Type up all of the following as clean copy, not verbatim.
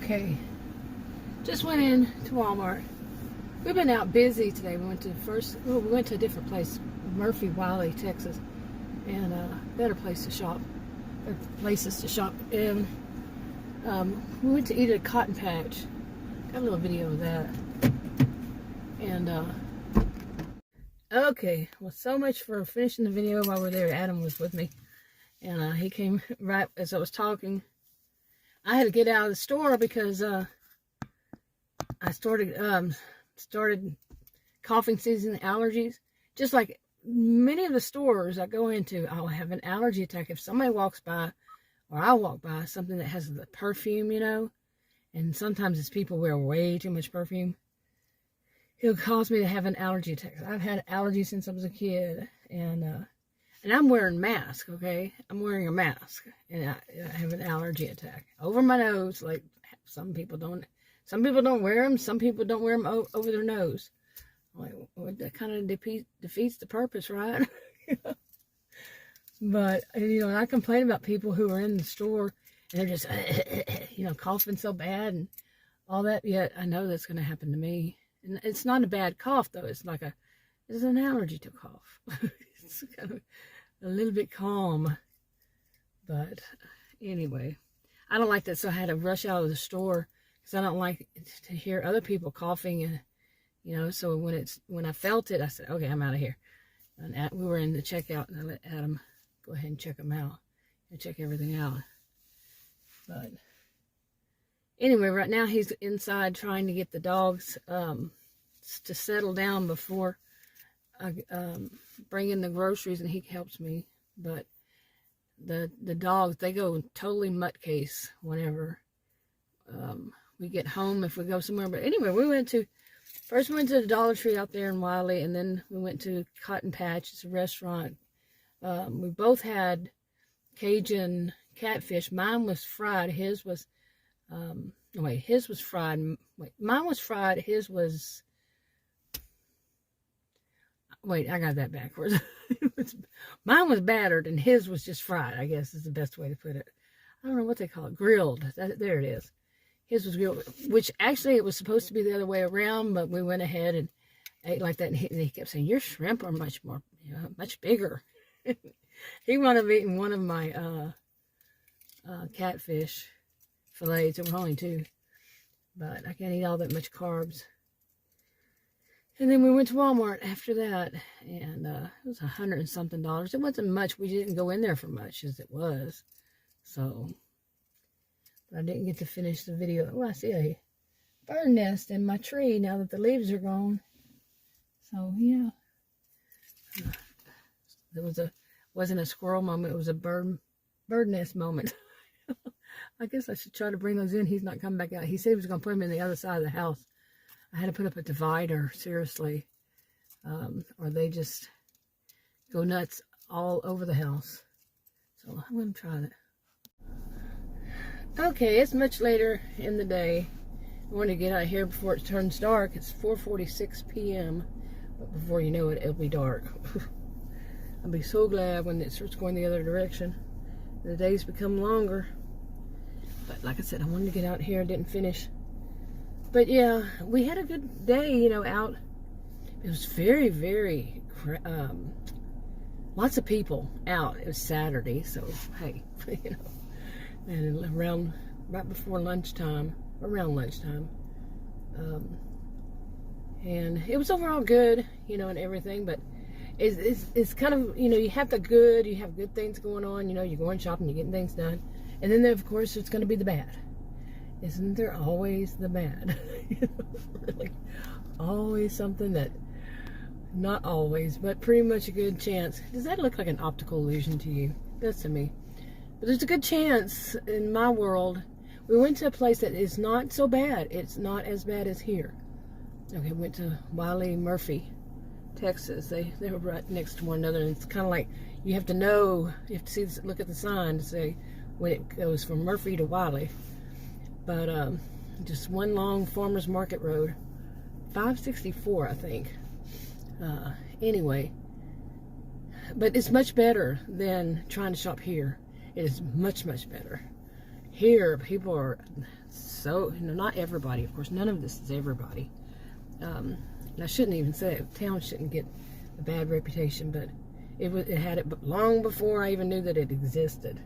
Okay, just went in to Walmart. We've been out busy today. We went to a different place, Murphy, Wiley, Texas, and better place to shop, better places to shop. And we went to eat at a cotton patch. Got a little video of that. And okay, well, so much for finishing the video while we're there. Adam was with me, and he came right as I was talking. I had to get out of the store because I started coughing season, allergies. Just like many of the stores I go into, I'll have an allergy attack if somebody walks by, or I walk by something that has the perfume, you know. And sometimes it's people wear way too much perfume. It'll cause me to have an allergy attack. I've had allergies since I was a kid, and I'm wearing a mask, okay? I'm wearing a mask, and I have an allergy attack over my nose. Like some people don't wear them. Some people don't wear them over their nose. Like, well, that kind of defeats the purpose, right? But and I complain about people who are in the store and they're just coughing so bad and all that. Yet I know that's going to happen to me. And it's not a bad cough though. It's an allergy to cough. It's kind of a little bit calm. But anyway, I don't like that, so I had to rush out of the store because I don't like to hear other people coughing, and so when I felt it, I said, okay, I'm out of here. And we were in the checkout, and I let Adam go ahead and check them out and check everything out. But anyway, right now he's inside trying to get the dogs to settle down before I bring in the groceries, and he helps me. But the dogs, they go totally mutt case whenever we get home, if we go somewhere. But anyway, we went to the Dollar Tree out there in Wiley, and then we went to Cotton Patch. It's a restaurant. We both had Cajun catfish. Mine was fried. His was his was fried. Mine was fried. His was, I got that backwards. Mine was battered, and his was just fried, I guess is the best way to put it. I don't know what they call it. Grilled. There it is. His was grilled, which actually it was supposed to be the other way around, but we went ahead and ate like that. And he kept saying, your shrimp are much more, much bigger. He wound up eating one of my catfish fillets. There were only two, but I can't eat all that much carbs. And then we went to Walmart after that, and it was $100 and something. It wasn't much. We didn't go in there for much as it was. So, but I didn't get to finish the video. Oh, I see a bird nest in my tree now that the leaves are gone. So, yeah. There wasn't a squirrel moment. It was a bird nest moment. I guess I should try to bring those in. He's not coming back out. He said he was going to put them in the other side of the house. I had to put up a divider, seriously, or they just go nuts all over the house. So I'm going to try that. Okay, it's much later in the day. I want to get out of here before it turns dark. It's 4:46 p.m., but before you know it, it'll be dark. I'll be so glad when it starts going the other direction. The days become longer. But like I said, I wanted to get out here. Didn't finish. But yeah, we had a good day, out. It was very, very, lots of people out. It was Saturday, so hey, and right before lunchtime, around lunchtime. And it was overall good, and everything, but it's kind of, you have good things going on, you're going shopping, you're getting things done. And then, of course, it's going to be the bad. Isn't there always the bad? Really, always something that, not always, but pretty much a good chance. Does that look like an optical illusion to you? It does to me. But there's a good chance in my world. We went to a place that is not so bad. It's not as bad as here. Okay, went to Wiley, Murphy, Texas. They were right next to one another, and it's kind of like you have to look at the sign to say when it goes from Murphy to Wiley. But just one long farmer's market road. 564, I think. Anyway, but it's much better than trying to shop here. It is much, much better. here, people are so, not everybody, of course, none of this is everybody. And I shouldn't even say it. Town shouldn't get a bad reputation, but it had it long before I even knew that it existed.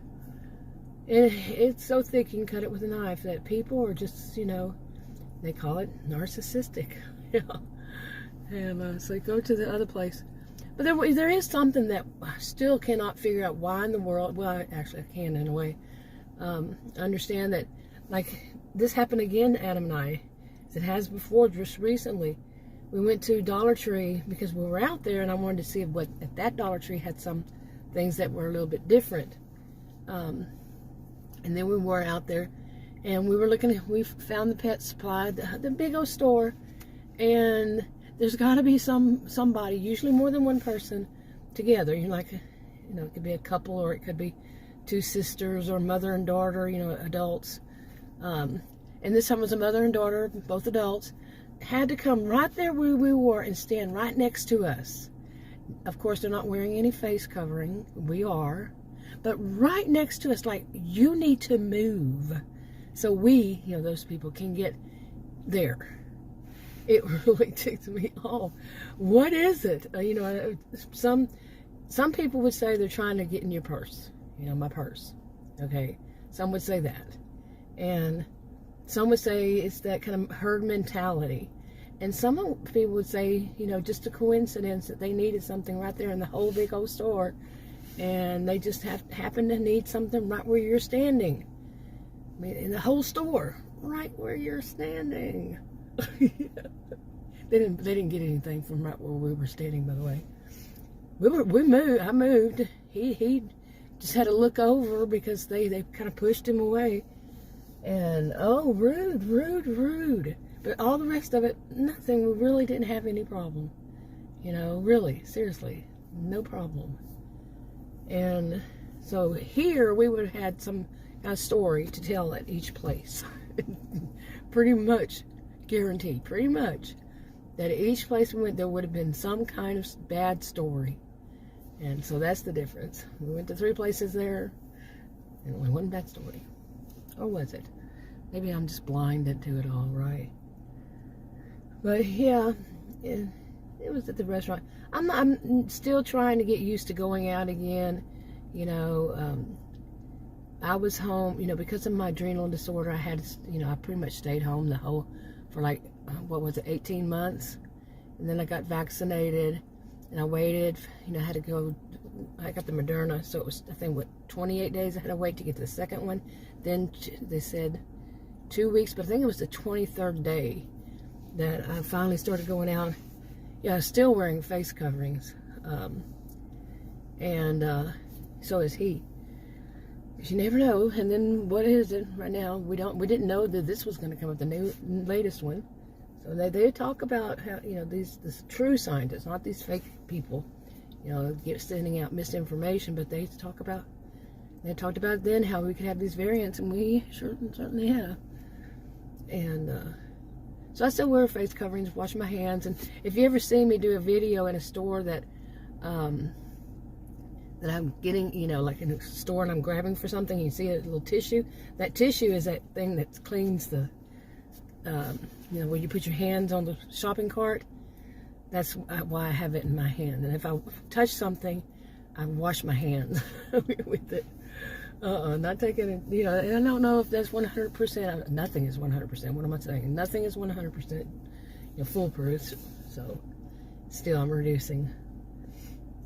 And it's so thick you can cut it with a knife that people are just, they call it narcissistic. Yeah. And so go to the other place. But there is something that I still cannot figure out why in the world. Well, actually, I can in a way. Understand that, like, this happened again, Adam and I. As it has before, just recently. We went to Dollar Tree because we were out there, and I wanted to see if that Dollar Tree had some things that were a little bit different. And then we were out there, and we were looking. We found the pet supply, the big old store, and there's got to be somebody, usually more than one person, together. It could be a couple, or it could be two sisters, or mother and daughter. Adults. And this time it was a mother and daughter, both adults, had to come right there where we were and stand right next to us. Of course, they're not wearing any face covering. We are. But right next to us, like, you need to move. So we, those people, can get there. It really ticked me off. What is it? Some people would say they're trying to get in your purse. My purse. Okay? Some would say that. And some would say it's that kind of herd mentality. And some people would say, just a coincidence that they needed something right there in the whole big old store. And they just happen to need something right where you're standing. I mean, in the whole store, right where you're standing. They didn't get anything from right where we were standing, by the way. We moved. I moved. He just had to look over because they kind of pushed him away. And rude. But all the rest of it, nothing. We really didn't have any problem. Really, seriously, no problem. And so here we would have had some kind of story to tell at each place. Pretty much guaranteed, pretty much, that at each place we went, there would have been some kind of bad story. And so that's the difference. We went to 3 places there, and it wasn't that story. Or was it? Maybe I'm just blinded to it all, right? But yeah, it was at the restaurant. I'm still trying to get used to going out again. I was home, because of my adrenal disorder. I had, I pretty much stayed home for 18 months. And then I got vaccinated, and I waited, I had to go. I got the Moderna, so it was, I think, 28 days I had to wait to get the second one. Then they said 2 weeks, but I think it was the 23rd day that I finally started going out. Yeah, still wearing face coverings. So is he. Because you never know. And then what is it right now? We didn't know that this was going to come up, the latest one. So they talk about how, these true scientists, not these fake people, sending out misinformation, but they talked about then how we could have these variants, and we certainly have. And so I still wear face coverings, wash my hands, and if you ever see me do a video in a store that I'm getting, like in a store and I'm grabbing for something, you see a little tissue. That tissue is that thing that cleans the, where you put your hands on the shopping cart. That's why I have it in my hand. And if I touch something, I wash my hands with it. Not taking it, I don't know if that's 100%. Nothing is 100%. What am I saying? Nothing is 100% foolproof. So still I'm reducing.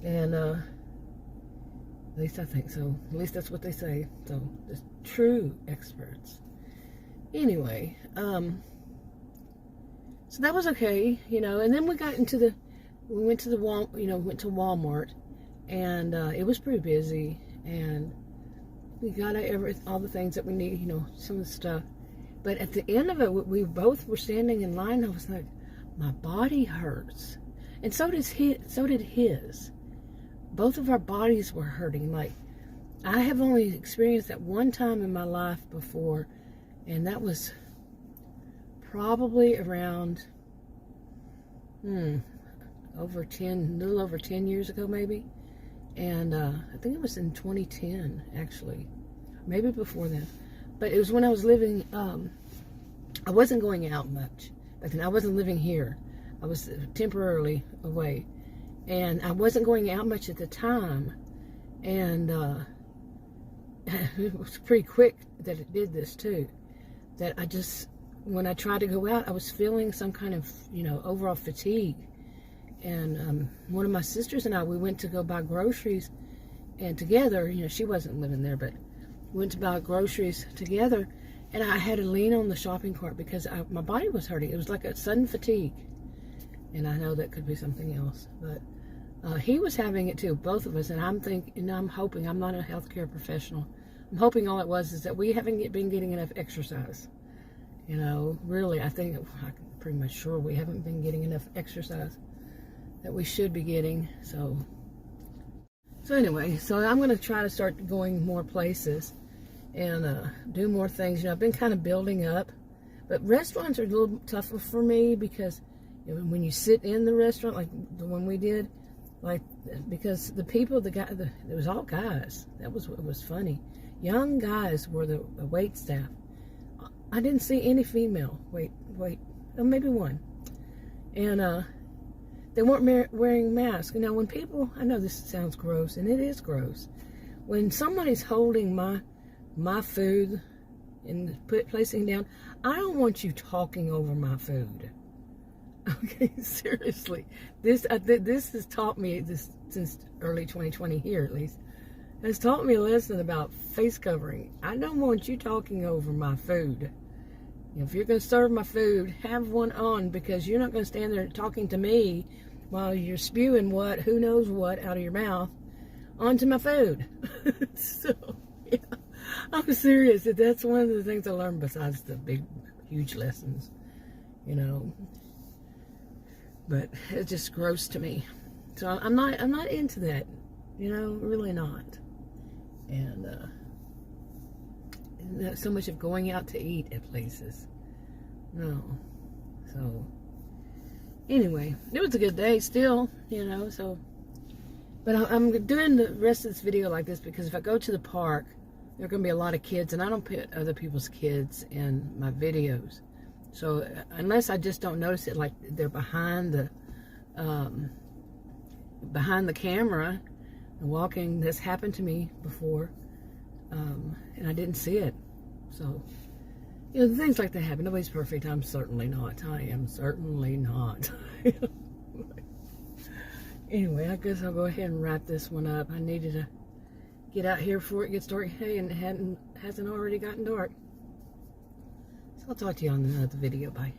And at least I think so. At least that's what they say. So the true experts. Anyway, so that was okay, and then we went to Walmart, and it was pretty busy, and we got all the things that we need, some of the stuff. But at the end of it, we both were standing in line. I was like, my body hurts, and so did his. Both of our bodies were hurting. Like, I have only experienced that one time in my life before, and that was probably around a little over 10 years ago, maybe. And I think it was in 2010, actually, maybe before then. But it was when I was living, I wasn't going out much. Back then, I wasn't living here. I was temporarily away. And I wasn't going out much at the time. And it was pretty quick that it did this too. That I just, when I tried to go out, I was feeling some kind of, overall fatigue. And one of my sisters and I, we went to go buy groceries. And together, she wasn't living there, but we went to buy groceries together. And I had to lean on the shopping cart because my body was hurting. It was like a sudden fatigue. And I know that could be something else. But he was having it too, both of us. And I'm hoping, I'm not a healthcare professional. I'm hoping all it was is that we haven't been getting enough exercise. Really, I'm pretty much sure we haven't been getting enough exercise that we should be getting. So anyway, I'm going to try to start going more places and do more things. I've been kind of building up, but restaurants are a little tougher for me because when you sit in the restaurant, like the one we did, because the people, it was all guys. That was what was funny. Young guys were the wait staff. I didn't see any female. Wait, maybe one. And they weren't wearing masks. When people, I know this sounds gross, and it is gross. When somebody's holding my food and placing down, I don't want you talking over my food. Okay, seriously. This has taught me, this since early 2020 here at least, has taught me a lesson about face covering. I don't want you talking over my food. If you're going to serve my food, have one on, because you're not going to stand there talking to me while you're spewing who knows what out of your mouth onto my food. So, yeah, I'm serious. That's one of the things I learned besides the big, huge lessons, But it's just gross to me. So I'm not into that, really not. And not so much of going out to eat at places. No. So anyway, it was a good day still, so. But I'm doing the rest of this video like this because if I go to the park, there are going to be a lot of kids, and I don't put other people's kids in my videos. So unless I just don't notice it, like they're behind the camera and walking, that's happened to me before, and I didn't see it. So, things like that happen. Nobody's perfect. I'm certainly not. I am certainly not. Anyway, I guess I'll go ahead and wrap this one up. I needed to get out here before it gets dark. Hey, and it hasn't already gotten dark. So I'll talk to you on another video. Bye.